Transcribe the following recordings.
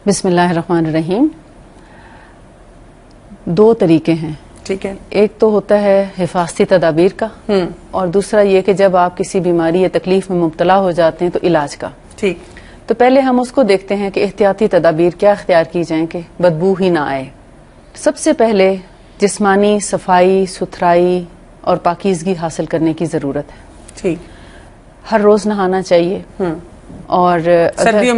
بسم اللہ الرحمن الرحیم. دو طریقے ہیں. ٹھیک ہے. ایک تو ہوتا ہے حفاظتی تدابیر کا اور دوسرا یہ کہ جب آپ کسی بیماری یا تکلیف میں مبتلا ہو جاتے ہیں تو علاج کا. ٹھیک. تو پہلے ہم اس کو دیکھتے ہیں کہ احتیاطی تدابیر کیا اختیار کی جائیں کہ بدبو ہی نہ آئے. سب سے پہلے جسمانی صفائی ستھرائی اور پاکیزگی حاصل کرنے کی ضرورت ہے. ٹھیک. ہر روز نہانا چاہیے اور سردیوں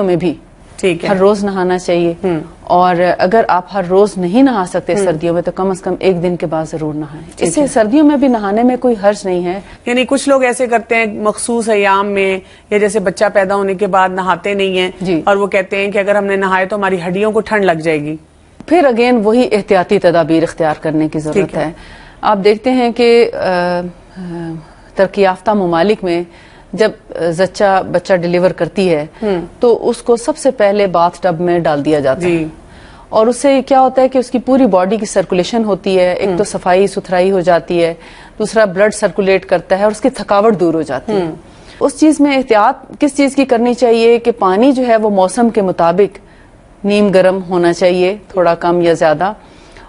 میں بھی ٹھیک ہے. ہر روز نہانا چاہیے اور اگر آپ ہر روز نہیں نہا سکتے سردیوں میں تو کم از کم ایک دن کے بعد ضرور نہائیں. اس سے سردیوں میں بھی نہانے میں کوئی حرج نہیں ہے. یعنی کچھ لوگ ایسے کرتے ہیں مخصوص ایام میں یا جیسے بچہ پیدا ہونے کے بعد نہاتے نہیں ہیں اور وہ کہتے ہیں کہ اگر ہم نے نہائے تو ہماری ہڈیوں کو ٹھنڈ لگ جائے گی. پھر اگین وہی احتیاطی تدابیر اختیار کرنے کی ضرورت ہے. آپ دیکھتے ہیں کہ ترقی یافتہ ممالک میں جب بچہ ڈیلیور کرتی ہے تو اس کو سب سے پہلے باتھ ٹب میں ڈال دیا جاتا ہے اور اس سے کیا ہوتا ہے کہ اس کی پوری باڈی کی سرکولیشن ہوتی ہے. ایک تو صفائی ستھرائی ہو جاتی ہے, دوسرا بلڈ سرکولیٹ کرتا ہے اور اس کی تھکاوٹ دور ہو جاتی ہے. اس چیز میں احتیاط کس چیز کی کرنی چاہیے کہ پانی جو ہے وہ موسم کے مطابق نیم گرم ہونا چاہیے, تھوڑا کم یا زیادہ.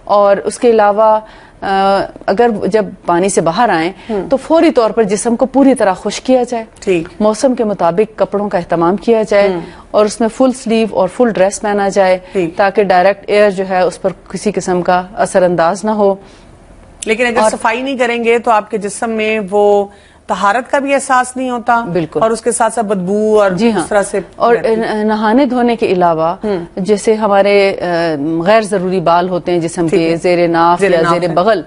اور اس کے علاوہ اگر جب پانی سے باہر آئیں تو فوری طور پر جسم کو پوری طرح خشک کیا جائے. موسم کے مطابق کپڑوں کا اہتمام کیا جائے اور اس میں فل سلیو اور فل ڈریس پہنا جائے تاکہ ڈائریکٹ ایئر جو ہے اس پر کسی قسم کا اثر انداز نہ ہو. لیکن اگر صفائی نہیں کریں گے تو آپ کے جسم میں وہ طہارت کا بھی احساس نہیں ہوتا. بالکل. اور اس کے ساتھ ساتھ بدبو اور اس طرح سے اور نہانے دھونے کے علاوہ جیسے ہمارے غیر ضروری بال ہوتے ہیں جسم کے زیر ناف یا زیر بغل,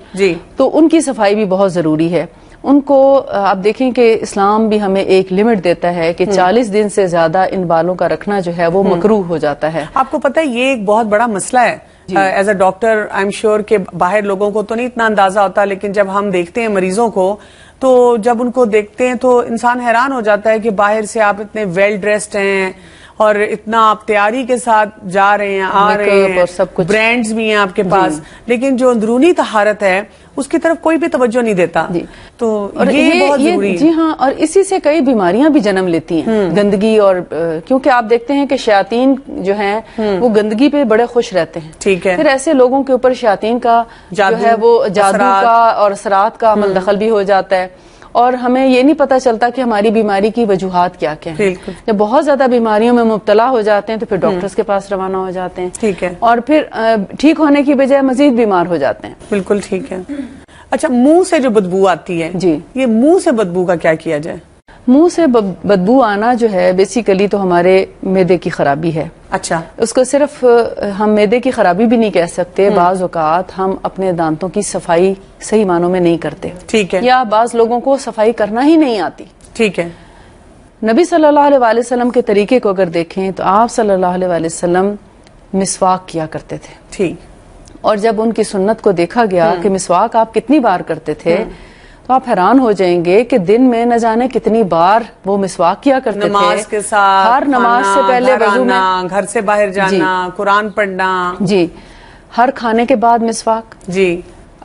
تو ان کی صفائی بھی بہت ضروری ہے. ان کو آپ دیکھیں کہ اسلام بھی ہمیں ایک لمٹ دیتا ہے کہ 40 دن سے زیادہ ان بالوں کا رکھنا جو ہے وہ مکروہ ہو جاتا ہے. آپ کو پتہ ہے یہ ایک بہت بڑا مسئلہ ہے. As a doctor I am sure کہ باہر لوگوں کو تو نہیں اتنا اندازہ ہوتا, لیکن جب ہم دیکھتے ہیں مریضوں کو تو جب ان کو دیکھتے ہیں تو انسان حیران ہو جاتا ہے کہ باہر سے آپ اتنے ویل ڈریسڈ ہیں اور اتنا آپ تیاری کے ساتھ جا رہے ہیں, آ رہے ہیں, برانڈز بھی ہیں آپ کے پاس, لیکن جو اندرونی طہارت ہے اس کی طرف کوئی بھی توجہ نہیں دیتا. تو یہ بہت ضروری ہے. جی ہاں, اور اسی سے کئی بیماریاں بھی جنم لیتی ہیں, گندگی. اور کیونکہ آپ دیکھتے ہیں کہ شیاطین جو ہیں وہ گندگی پہ بڑے خوش رہتے ہیں. ٹھیک ہے. پھر ایسے لوگوں کے اوپر شیاطین کا جو ہے وہ جادو کا اور اثرات کا عمل دخل بھی ہو جاتا ہے اور ہمیں یہ نہیں پتا چلتا کہ ہماری بیماری کی وجوہات کیا کیا ہیں. جب بہت زیادہ بیماریوں میں مبتلا ہو جاتے ہیں تو پھر ڈاکٹرز کے پاس روانہ ہو جاتے ہیں. ٹھیک ہے. اور پھر ٹھیک ہونے کی بجائے مزید بیمار ہو جاتے ہیں. بالکل ٹھیک ہے. اچھا, منہ سے جو بدبو آتی ہے, یہ منہ سے بدبو کا کیا کیا جائے؟ منہ سے بدبو آنا جو ہے بیسیکلی تو ہمارے معدے کی خرابی ہے. اچھا. اس کو صرف ہم معدے کی خرابی بھی نہیں کہہ سکتے. بعض اوقات ہم اپنے دانتوں کی صفائی صحیح معنوں میں نہیں کرتے. ٹھیک ہے. یا بعض لوگوں کو صفائی کرنا ہی نہیں آتی. ٹھیک ہے. نبی صلی اللہ علیہ وسلم کے طریقے کو اگر دیکھیں تو آپ صلی اللہ علیہ وسلم مسواک کیا کرتے تھے. ٹھیک. اور جب ان کی سنت کو دیکھا گیا کہ مسواک آپ کتنی بار کرتے تھے تو آپ حیران ہو جائیں گے کہ دن میں نہ جانے کتنی بار وہ مسواک کیا کرتے تھے. نماز کے ساتھ, ہر نماز سے پہلے وضو میں, گھر سے باہر جانا, قرآن پڑھنا, ہر کھانے کے بعد مسواک,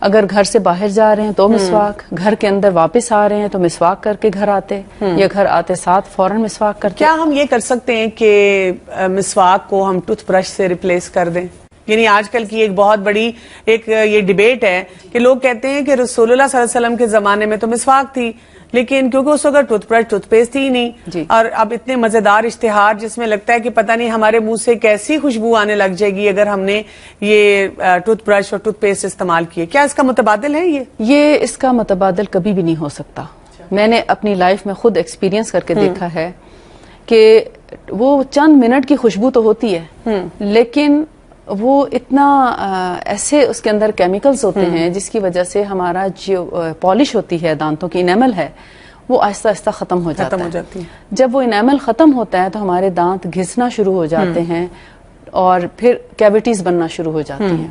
اگر گھر سے باہر جا رہے ہیں تو مسواک, گھر کے اندر واپس آ رہے ہیں تو مسواک کر کے گھر آتے یا گھر آتے ساتھ فوراً مسواک کرتے. کیا ہم یہ کر سکتے ہیں کہ مسواک کو ہم ٹوتھ برش سے ریپلیس کر دیں؟ یعنی آج کل کی ایک بہت بڑی ایک یہ ڈیبیٹ ہے کہ لوگ کہتے ہیں کہ رسول اللہ صلی اللہ علیہ وسلم کے زمانے میں تو مسواک تھی, لیکن کیونکہ اس وقت ٹوتھ برش ٹوتھ پیسٹ تھی ہی نہیں, اور اب اتنے مزیدار اشتہار جس میں لگتا ہے کہ پتہ نہیں ہمارے منہ سے کیسی خوشبو آنے لگ جائے گی اگر ہم نے یہ ٹوتھ برش اور ٹوتھ پیسٹ استعمال کیے. کیا اس کا متبادل ہے؟ یہ اس کا متبادل کبھی بھی نہیں ہو سکتا. میں نے اپنی لائف میں خود ایکسپیرینس کر کے دیکھا ہے کہ وہ چند منٹ کی خوشبو تو ہوتی ہے لیکن وہ اتنا ایسے اس کے اندر کیمیکلز ہوتے ہیں جس کی وجہ سے ہمارا جو پالش ہوتی ہے دانتوں کی انیمل ہے وہ آہستہ آہستہ ختم ہو جاتا ہے. جب وہ انیمل ختم ہوتا ہے تو ہمارے دانت گھسنا شروع ہو جاتے ہیں اور پھر کیویٹیز بننا شروع ہو جاتی ہیں.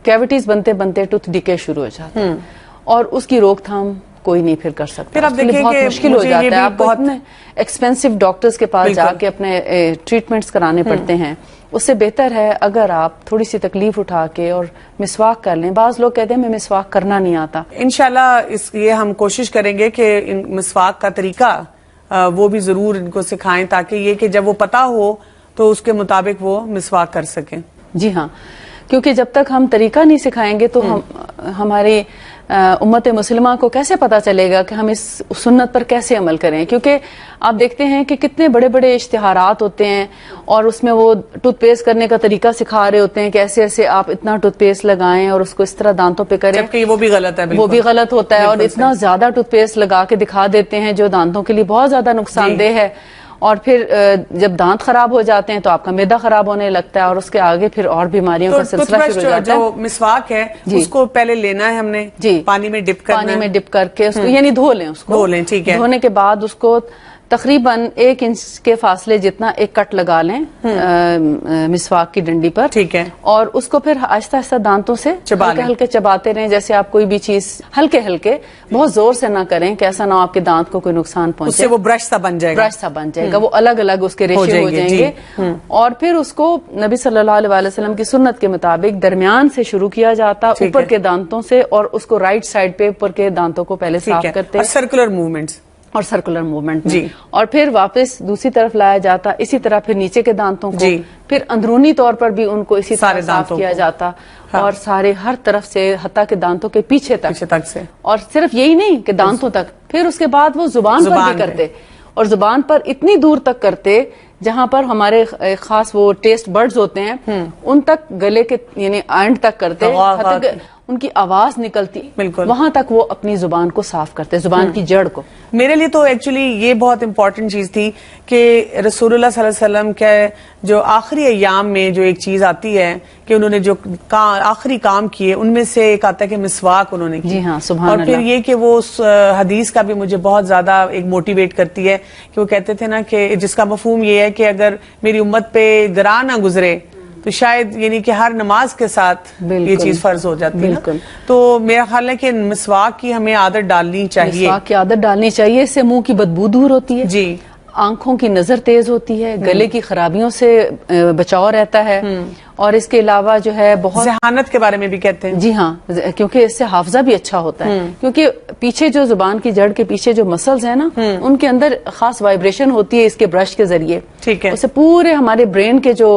کیویٹیز بنتے بنتے ٹوتھ ڈیکے شروع ہو جاتے ہیں اور اس کی روک تھام کوئی نہیں پھر کر سکتا. پھر آپ دیکھیں بہت مشکل ہو جاتا ہے, آپ بہت ایکسپینسو ڈاکٹرز کے پاس جا کے اپنے ٹریٹمنٹس کرانے پڑتے ہیں. اس سے بہتر ہے اگر آپ تھوڑی سی تکلیف اٹھا کے اور مسواک کر لیں. بعض لوگ کہتے ہیں میں مسواک کرنا نہیں آتا. انشاءاللہ یہ ہم کوشش کریں گے کہ مسواک کا طریقہ وہ بھی ضرور ان کو سکھائیں تاکہ یہ کہ جب وہ پتہ ہو تو اس کے مطابق وہ مسواک کر سکیں. جی ہاں، کیونکہ جب تک ہم طریقہ نہیں سکھائیں گے تو ہماری امت مسلمہ کو کیسے پتا چلے گا کہ ہم اس سنت پر کیسے عمل کریں. کیونکہ آپ دیکھتے ہیں کہ کتنے بڑے بڑے اشتہارات ہوتے ہیں اور اس میں وہ ٹوتھ پیسٹ کرنے کا طریقہ سکھا رہے ہوتے ہیں کہ ایسے ایسے آپ اتنا ٹوتھ پیسٹ لگائیں اور اس کو اس طرح دانتوں پہ کریں، جبکہ وہ بھی غلط ہے. وہ بھی غلط ہوتا ہے. اور اتنا زیادہ ٹوتھ پیسٹ لگا کے دکھا دیتے ہیں جو دانتوں کے لیے بہت زیادہ نقصان دہ ہے. اور پھر جب دانت خراب ہو جاتے ہیں تو آپ کا معدہ خراب ہونے لگتا ہے اور اس کے آگے پھر اور بیماریوں کا سلسلہ شروع ہو جاتا ہے. جو مسواک ہے اس کو پہلے لینا ہے ہم نے پانی میں ڈپ کرنا ہے. پانی میں ڈپ کر کے اس کو یعنی دھو لیں، اس کو دھو لیں. ٹھیک ہے. دھونے کے بعد اس کو تقریباً 1 انچ کے فاصلے جتنا ایک کٹ لگا لیں مسواک کی ڈنڈی پر. ٹھیک ہے. اور اس کو پھر آہستہ آہستہ دانتوں سے ہلکے ہلکے چباتے رہیں، جیسے آپ کوئی بھی چیز ہلکے ہلکے، بہت زور سے نہ کریں کہ ایسا نہ ہو آپ کے دانت کو کوئی نقصان پہنچے. اس سے وہ برش سا بن جائے گا. برش سا بن جائے گا، وہ الگ الگ اس کے ریشے ہو جائیں گے. اور پھر اس کو نبی صلی اللہ علیہ وسلم کی سنت کے مطابق درمیان سے شروع کیا جاتا، اوپر کے دانتوں سے، اور اس کو رائٹ سائڈ پہ اوپر کے دانتوں کو پہلے صاف کرتے. اور سرکولر موومنٹس اور سرکولر موومنٹ اور پھر واپس دوسری طرف لایا جاتا. اسی طرح پھر نیچے کے دانتوں کو پھر اندرونی طور پر بھی ان کو اسی طرح صاف کیا جاتا. اور سارے ہر طرف سے حتیٰ کہ دانتوں کے پیچھے تک سے. اور صرف یہی نہیں کہ دانتوں تک، پھر اس کے بعد وہ زبان پر بھی کرتے. اور زبان پر اتنی دور تک کرتے جہاں پر ہمارے خاص وہ ٹیسٹ برڈز ہوتے ہیں ان تک، گلے کے یعنی اینڈ تک کرتے، ان کی آواز نکلتی، وہاں تک وہ اپنی زبان کو صاف کرتے، زبان کی جڑ کو. میرے لیے تو ایکچولی یہ بہت امپورٹنٹ چیز تھی کہ رسول اللہ صلی اللہ علیہ وسلم کے جو آخری ایام میں جو ایک چیز آتی ہے کہ انہوں نے جو آخری کام کیے ان میں سے ایک آتا ہے کہ مسواک انہوں نے کی. جی ہاں، سبحان اور اللہ. پھر یہ کہ وہ حدیث کا بھی مجھے بہت زیادہ ایک موٹیویٹ کرتی ہے کہ وہ کہتے تھے نا کہ جس کا مفہوم یہ ہے کہ اگر میری امت پہ گراں نہ گزرے تو شاید یعنی کہ ہر نماز کے ساتھ یہ چیز فرض ہو جاتی ہے. تو میرا خیال ہے کہ مسواک کی ہمیں عادت ڈالنی چاہیے. مسواک کی عادت ڈالنی چاہیے، اس سے منہ کی بدبو دور ہوتی ہے. جی. آنکھوں کی نظر تیز ہوتی ہے، گلے کی خرابیوں سے بچاؤ رہتا ہے. اور اس کے علاوہ جو ہے بہت ذہانت کے بارے میں بھی کہتے ہیں. جی ہاں، کیونکہ اس سے حافظہ بھی اچھا ہوتا ہے. کیونکہ پیچھے جو زبان کی جڑ کے پیچھے جو مسلز ہیں نا، ان کے اندر خاص وائبریشن ہوتی ہے اس کے برش کے ذریعے. ٹھیک ہے. اس سے پورے ہمارے برین کے جو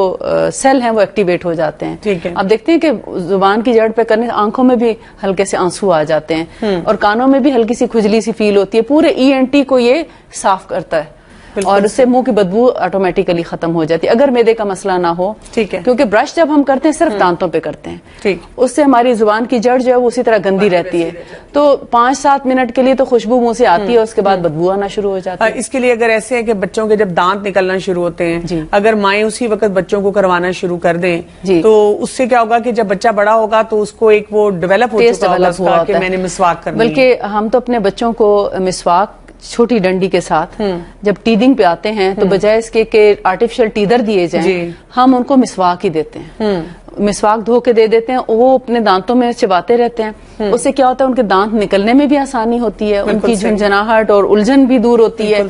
سیل ہیں وہ ایکٹیویٹ ہو جاتے ہیں. ٹھیک ہے. آپ دیکھتے ہیں کہ زبان کی جڑ پہ کرنے آنکھوں میں بھی ہلکے سے آنسو آ جاتے ہیں اور کانوں میں بھی ہلکی سی کھجلی سی فیل ہوتی ہے. پورے ENT کو یہ صاف کرتا ہے اور اس سے منہ کی بدبو آٹومیٹیکلی ختم ہو جاتی ہے اگر معدے کا مسئلہ نہ ہو. ٹھیک ہے. کیونکہ برش جب ہم کرتے ہیں صرف دانتوں پہ کرتے ہیں. ٹھیک. اس سے ہماری زبان کی جڑ جو ہے وہ اسی طرح گندی رہتی ہے. تو 5-7 منٹ کے لیے تو خوشبو منہ سے آتی ہے، اس کے بعد بدبو آنا شروع ہو جاتی ہے. اس کے لیے اگر ایسے ہے کہ بچوں کے جب دانت نکلنا شروع ہوتے ہیں، اگر مائیں اسی وقت بچوں کو کروانا شروع کر دیں تو اس سے کیا ہوگا کہ جب بچہ بڑا ہوگا تو اس کو ایک وہ ڈیولپ ہو چکا ہوگا کہ میں نے مسواک کرنی ہے. بلکہ ہم تو اپنے بچوں کو مسواک چھوٹی ڈنڈی کے ساتھ جب ٹیدنگ پہ آتے ہیں تو بجائے اس کے کہ آرٹیفیشل ٹیدر دیے جائیں ہم ان کو مسواک ہی دیتے ہیں. مسواک دھو کے دے دیتے ہیں، وہ اپنے دانتوں میں چباتے رہتے ہیں. اس سے کیا ہوتا ہے ان کے دانت نکلنے میں بھی آسانی ہوتی ہے، ان کی جھنجھناہٹ اور الجھن بھی دور ہوتی ہے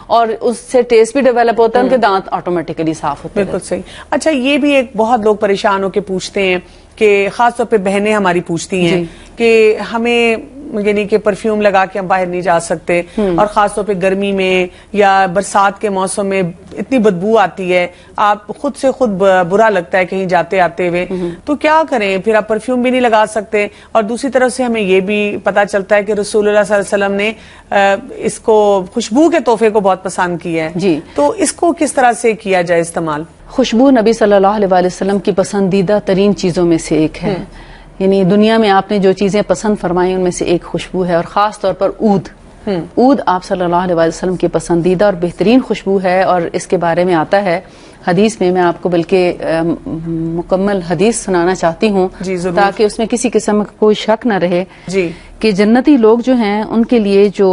اور اس سے ٹیسٹ بھی ڈیولپ ہوتا ہے، ان کے دانت آٹومیٹکلی صاف ہوتے ہیں. بالکل صحیح. اچھا، یہ بھی ایک بہت لوگ پریشان ہو کے پوچھتے ہیں کہ خاص طور پہ بہنیں ہماری پوچھتی ہیں کہ ہمیں یعنی کہ پرفیوم لگا کے ہم باہر نہیں جا سکتے اور خاص طور پہ گرمی میں یا برسات کے موسم میں اتنی بدبو آتی ہے، آپ خود سے خود برا لگتا ہے کہیں جاتے آتے ہوئے. تو کیا کریں؟ پھر آپ پرفیوم بھی نہیں لگا سکتے اور دوسری طرف سے ہمیں یہ بھی پتا چلتا ہے کہ رسول اللہ صلی اللہ علیہ وسلم نے اس کو خوشبو کے تحفے کو بہت پسند کیا ہے. تو اس کو کس طرح سے کیا جائے استعمال؟ خوشبو نبی صلی اللہ علیہ وسلم کی پسندیدہ ترین چیزوں میں سے ایک ہے. یعنی دنیا میں آپ نے جو چیزیں پسند فرمائی ان میں سے ایک خوشبو ہے، اور خاص طور پر عود آپ صلی اللہ علیہ وسلم کی پسندیدہ اور بہترین خوشبو ہے. اور اس کے بارے میں آتا ہے حدیث میں آپ کو بلکہ مکمل حدیث سنانا چاہتی ہوں تاکہ اس میں کسی قسم کا کوئی شک نہ رہے کہ جنتی لوگ جو ہیں ان کے لیے جو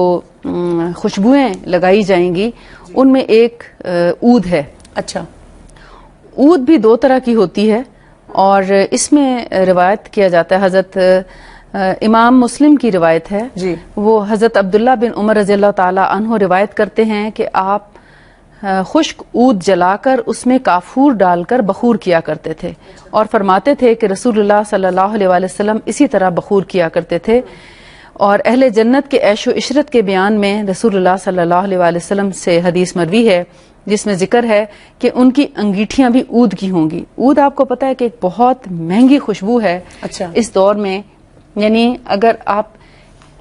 خوشبوئیں لگائی جائیں گی ان میں ایک عود ہے. اچھا. عود بھی 2 طرح کی ہوتی ہے اور اس میں روایت کیا جاتا ہے، حضرت امام مسلم کی روایت ہے. وہ حضرت عبداللہ بن عمر رضی اللہ تعالی عنہ روایت کرتے ہیں کہ آپ خشک عود جلا کر اس میں کافور ڈال کر بخور کیا کرتے تھے اور فرماتے تھے کہ رسول اللہ صلی اللہ علیہ وسلم اسی طرح بخور کیا کرتے تھے. اور اہل جنت کے عیش و عشرت کے بیان میں رسول اللہ صلی اللہ علیہ وسلم سے حدیث مروی ہے جس میں ذکر ہے کہ ان کی انگیٹھیاں بھی عود کی ہوں گی. عود آپ کو پتا ہے کہ ایک بہت مہنگی خوشبو ہے اس دور میں. یعنی اگر آپ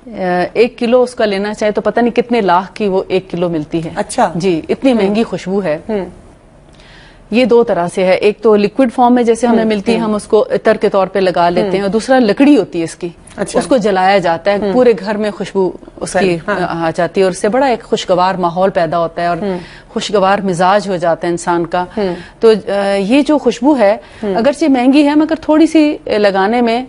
1 کلو اس کا لینا چاہے تو پتہ نہیں کتنے لاکھ کی وہ 1 کلو ملتی ہے. اچھا جی, اتنی مہنگی خوشبو ہے. یہ 2 طرح سے ہے, ایک تو لکوڈ فارم میں جیسے ہمیں ملتی ہے, ہم اس کو عطر کے طور پہ لگا لیتے ہیں, اور دوسرا لکڑی ہوتی ہے اس کی, اس کو جلایا جاتا ہے, پورے گھر میں خوشبو اس کی آ جاتی ہے, اور اس سے بڑا ایک خوشگوار ماحول پیدا ہوتا ہے اور خوشگوار مزاج ہو جاتا ہے انسان کا. تو یہ جو خوشبو ہے اگرچہ مہنگی ہے مگر تھوڑی سی لگانے میں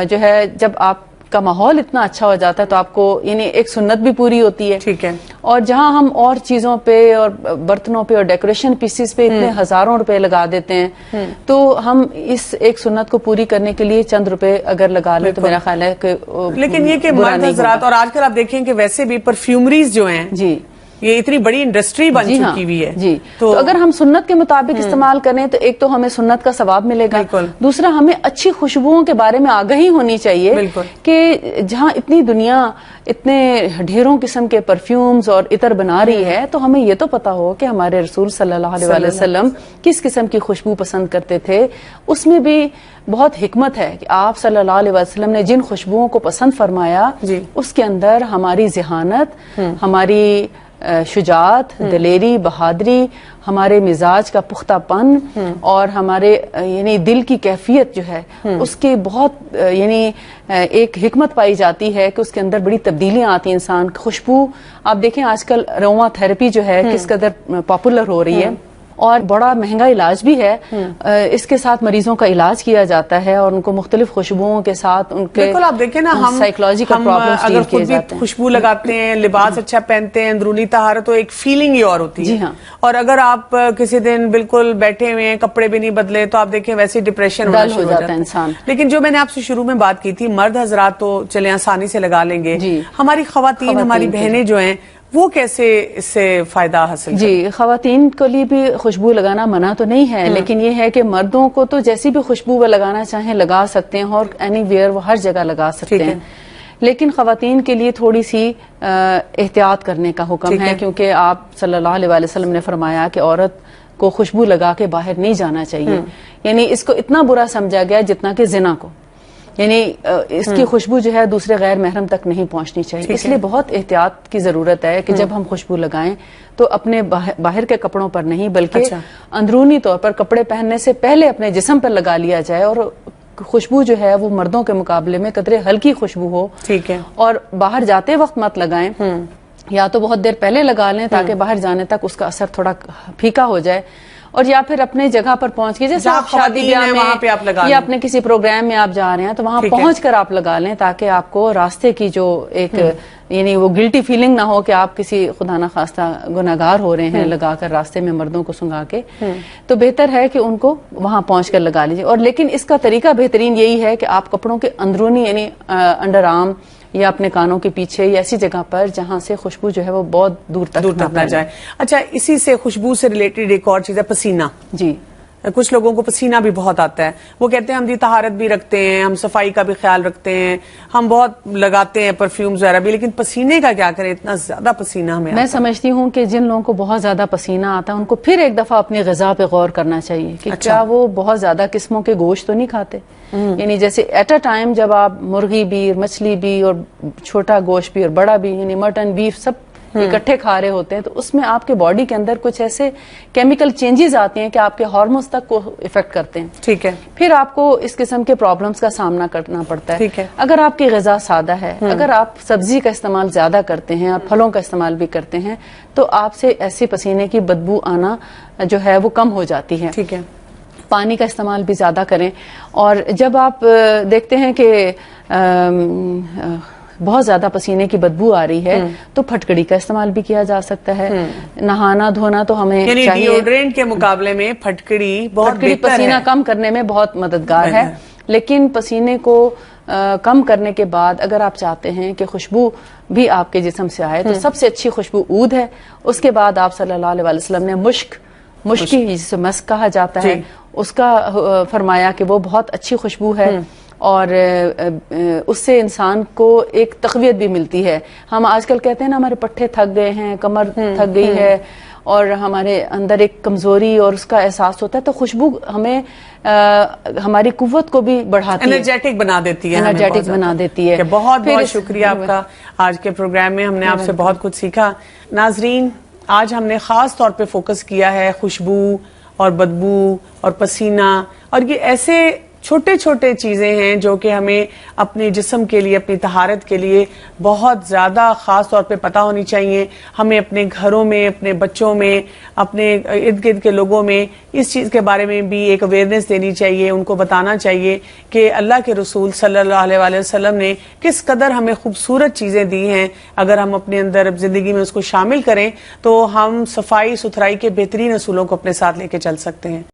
جو ہے, جب آپ کا ماحول اتنا اچھا ہو جاتا ہے تو آپ کو یعنی ایک سنت بھی پوری ہوتی ہے. ٹھیک ہے. اور جہاں ہم اور چیزوں پہ اور برتنوں پہ اور ڈیکوریشن پیسز پہ اتنے ہزاروں روپے لگا دیتے ہیں, تو ہم اس ایک سنت کو پوری کرنے کے لیے چند روپے اگر لگا لیں تو میرا خیال ہے کہ لیکن یہ کہ مرد حضرات, اور آج کل آپ دیکھیں کہ ویسے بھی پرفیومریز جو ہیں جی یہ اتنی بڑی انڈسٹری بن چکی ہوئی ہے. جی, تو اگر ہم سنت کے مطابق استعمال کریں تو ایک تو ہمیں سنت کا ثواب ملے گا, دوسرا ہمیں اچھی خوشبوؤں کے بارے میں آگاہی ہونی چاہیے کہ جہاں اتنی دنیا اتنے ڈھیروں قسم کے پرفیومز اور عطر بنا رہی ہے تو ہمیں یہ تو پتا ہو کہ ہمارے رسول صلی اللہ علیہ وسلم کس قسم کی خوشبو پسند کرتے تھے. اس میں بھی بہت حکمت ہے کہ آپ صلی اللہ علیہ وسلم نے جن خوشبوؤں کو پسند فرمایا اس کے اندر ہماری ذہانت, ہماری شجاعت, دلیری, بہادری, ہمارے مزاج کا پختہ پن اور ہمارے یعنی دل کی کیفیت جو ہے اس کی بہت یعنی ایک حکمت پائی جاتی ہے کہ اس کے اندر بڑی تبدیلیاں آتی ہیں انسان کی. خوشبو آپ دیکھیں آج کل اروما تھراپی جو ہے کس قدر پاپولر ہو رہی ہے, اور بڑا مہنگا علاج بھی ہے. اس کے ساتھ مریضوں کا علاج کیا جاتا ہے اور ان کو مختلف خوشبوؤں کے ساتھ ان کے بالکل آپ دیکھیں نا, ہم سائیکولوجیکل پرابلمز اگر خود بھی خوشبو لگاتے ہیں, لباس اچھا پہنتے ہیں, اندرونی طہارت, تو ایک فیلنگ ہی اور ہوتی ہے. جی ہاں. اور اگر آپ کسی دن بالکل بیٹھے ہوئے ہیں, کپڑے بھی نہیں بدلے, تو آپ دیکھیں ویسے ڈپریشن ہونا شروع ہو جاتا ہے انسان. لیکن جو میں نے آپ سے شروع میں بات کی تھی, مرد حضرات تو چلے آسانی سے لگا لیں گے, ہماری خواتین, ہماری بہنیں جو ہیں وہ کیسے اس سے فائدہ حاصل کریں؟ جی, خواتین کے لیے بھی خوشبو لگانا منع تو نہیں ہے, لیکن یہ ہے کہ مردوں کو تو جیسی بھی خوشبو وہ لگانا چاہیں لگا سکتے ہیں, اور اینی ویئر وہ ہر جگہ لگا سکتے ہیں. لیکن خواتین کے لیے تھوڑی سی احتیاط کرنے کا حکم ہے, کیونکہ آپ صلی اللہ علیہ وسلم نے فرمایا کہ عورت کو خوشبو لگا کے باہر نہیں جانا چاہیے. یعنی اس کو اتنا برا سمجھا گیا جتنا کہ زنا کو, یعنی اس کی خوشبو جو ہے دوسرے غیر محرم تک نہیں پہنچنی چاہیے. اس لیے بہت احتیاط کی ضرورت ہے کہ جب ہم خوشبو لگائیں تو اپنے باہر کے کپڑوں پر نہیں بلکہ اندرونی طور پر کپڑے پہننے سے پہلے اپنے جسم پر لگا لیا جائے, اور خوشبو جو ہے وہ مردوں کے مقابلے میں قدرے ہلکی خوشبو ہو. ٹھیک ہے. اور باہر جاتے وقت مت لگائیں, یا تو بہت دیر پہلے لگا لیں تاکہ باہر جانے تک اس کا اثر تھوڑا پھیکا ہو جائے, اور یا پھر اپنے جگہ پر پہنچ کے, جیسے آپ شادی بیاہ میں یا اپنے کسی پروگرام میں آپ جا رہے ہیں تو وہاں پہنچ کر آپ لگا لیں, تاکہ آپ کو راستے کی جو ایک یعنی وہ گلٹی فیلنگ نہ ہو کہ آپ کسی خدا نخواستہ گناہگار ہو رہے ہیں لگا کر راستے میں مردوں کو سنگا کے. تو بہتر ہے کہ ان کو وہاں پہنچ کر لگا لیجیے. اور لیکن اس کا طریقہ بہترین یہی ہے کہ آپ کپڑوں کے اندرونی یعنی انڈر آرم یا اپنے کانوں کے پیچھے یا ایسی جگہ پر جہاں سے خوشبو جو ہے وہ بہت دور تک نہ جائے. اچھا, اسی سے خوشبو سے ریلیٹڈ ایک اور چیز ہے پسینہ. جی, کچھ لوگوں کو پسینہ بھی بہت آتا ہے, وہ کہتے ہیں ہم طہارت بھی رکھتے ہیں, ہم صفائی کا بھی خیال رکھتے ہیں, ہم بہت لگاتے ہیں پرفیومز وغیرہ بھی, لیکن پسینے کا کیا کریں, اتنا زیادہ پسینہ ہمیں میں سمجھتی ہوں کہ جن لوگوں کو بہت زیادہ پسینہ آتا ہے ان کو پھر ایک دفعہ اپنی غذا پہ غور کرنا چاہیے کہ کیا وہ بہت زیادہ قسموں کے گوشت تو نہیں کھاتے. یعنی جیسے ایٹ اے ٹائم جب آپ مرغی بھی, مچھلی بھی, اور چھوٹا گوشت بھی اور بڑا بھی, یعنی مٹن, بیف سب اکٹھے کھا رہے ہوتے ہیں, تو اس میں آپ کے باڈی کے اندر کچھ ایسے کیمیکل چینجز آتے ہیں کہ آپ کے ہارمونز تک کو افیکٹ کرتے ہیں. ٹھیک ہے. پھر آپ کو اس قسم کے پرابلمز کا سامنا کرنا پڑتا ہے. ٹھیک ہے. اگر آپ کی غذا سادہ ہے, اگر آپ سبزی کا استعمال زیادہ کرتے ہیں اور پھلوں کا استعمال بھی کرتے ہیں, تو آپ سے ایسے پسینے کی بدبو آنا جو ہے وہ کم ہو جاتی ہے. ٹھیک ہے. پانی کا استعمال بھی زیادہ کریں, اور جب آپ دیکھتے ہیں کہ بہت زیادہ پسینے کی بدبو آ رہی ہے تو پھٹکڑی کا استعمال بھی کیا جا سکتا ہے. نہانا دھونا تو ہمیں چاہیے, ڈیوڈرنٹ کے مقابلے میں پھٹکڑی پسینہ کم کرنے میں بہت مددگار ہے. لیکن پسینے کو کم کرنے کے بعد اگر آپ چاہتے ہیں کہ خوشبو بھی آپ کے جسم سے آئے تو سب سے اچھی خوشبو عود ہے. اس کے بعد آپ صلی اللہ علیہ وسلم نے مشکی جسے مسک کہا جاتا ہے اس کا فرمایا کہ وہ بہت اچھی خوشبو ہے, اور اس سے انسان کو ایک تقویت بھی ملتی ہے. ہم آج کل کہتے ہیں نا ہمارے پٹھے تھک گئے ہیں, کمر تھک گئی ہے, اور ہمارے اندر ایک کمزوری اور اس کا احساس ہوتا ہے تو خوشبو ہمیں ہماری قوت کو بھی بڑھاتی ہے, انرجیٹک بنا دیتی ہے, انرجیٹک بنا دیتی ہے. بہت بہت شکریہ آپ کا. آج کے پروگرام میں ہم نے آپ سے بہت کچھ سیکھا. ناظرین, آج ہم نے خاص طور پہ فوکس کیا ہے خوشبو اور بدبو اور پسینہ, اور یہ ایسے چھوٹے چھوٹے چیزیں ہیں جو کہ ہمیں اپنے جسم کے لیے, اپنی طہارت کے لیے بہت زیادہ خاص طور پہ پتہ ہونی چاہیے. ہمیں اپنے گھروں میں, اپنے بچوں میں, اپنے ارد گرد کے لوگوں میں اس چیز کے بارے میں بھی ایک اویئرنیس دینی چاہیے, ان کو بتانا چاہیے کہ اللہ کے رسول صلی اللہ علیہ وآلہ وسلم نے کس قدر ہمیں خوبصورت چیزیں دی ہیں. اگر ہم اپنے اندر زندگی میں اس کو شامل کریں تو ہم صفائی ستھرائی کے بہترین اصولوں کو اپنے ساتھ لے کے چل سکتے ہیں.